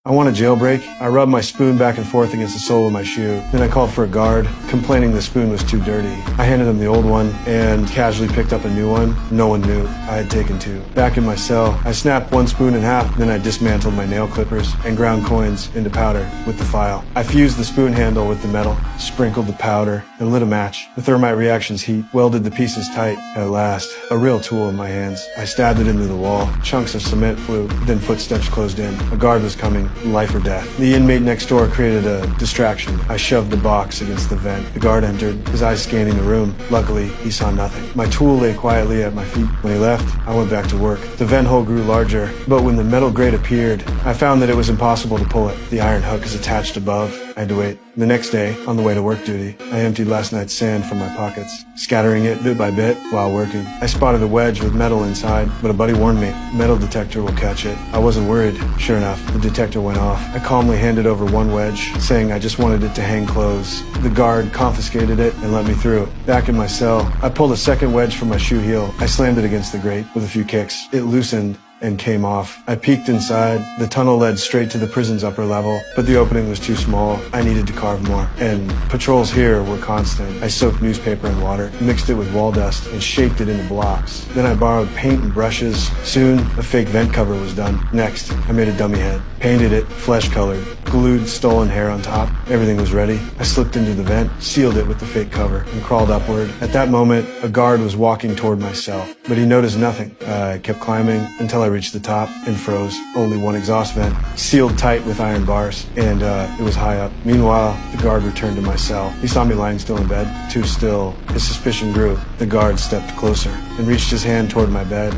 I want a jailbreak. I rubbed my spoon back and forth against the sole of my shoe. Then I called for a guard, complaining the spoon was too dirty. I handed him the old one and casually picked up a new one. No one knew I had taken two. Back in my cell, I snapped one spoon in half, then I dismantled my nail clippers and ground coins into powder with the file. I fused the spoon handle with the metal, sprinkled the powder, and lit a match. The thermite reaction's heat welded the pieces tight. At last, a real tool in my hands. I stabbed it into the wall. Chunks of cement flew, then footsteps closed in. A guard was coming. Life or death. The inmate next door created a distraction. I shoved the box against the vent. The guard entered, his eyes scanning the room. Luckily, he saw nothing. My tool lay quietly at my feet. When he left, I went back to work. The vent hole grew larger, but when the metal grate appeared, I found that it was impossible to pull it. The iron hook is attached above. I had to wait. The next day, on the way to work duty, I emptied last night's sand from my pockets, scattering it bit by bit while working. I spotted a wedge with metal inside, but a buddy warned me, metal detector will catch it. I wasn't worried. Sure enough, the detector went off. I calmly handed over one wedge, saying I just wanted it to hang close. The guard confiscated it and let me through. Back in my cell, I pulled a second wedge from my shoe heel. I slammed it against the grate with a few kicks. It loosened and came off. I peeked inside. The tunnel led straight to the prison's upper level, but the opening was too small. I needed to carve more. And patrols here were constant. I soaked newspaper in water, mixed it with wall dust, and shaped it into blocks. Then I borrowed paint and brushes. Soon, a fake vent cover was done. Next, I made a dummy head, painted it flesh-colored, glued stolen hair on top. Everything was ready. I slipped into the vent, sealed it with the fake cover, and crawled upward. At that moment, a guard was walking toward my cell, but he noticed nothing. I kept climbing until I reached the top and froze. Only one exhaust vent, sealed tight with iron bars, and it was high up. Meanwhile, the guard returned to my cell. He saw me lying still in bed, too still. His suspicion grew. The guard stepped closer and reached his hand toward my bed.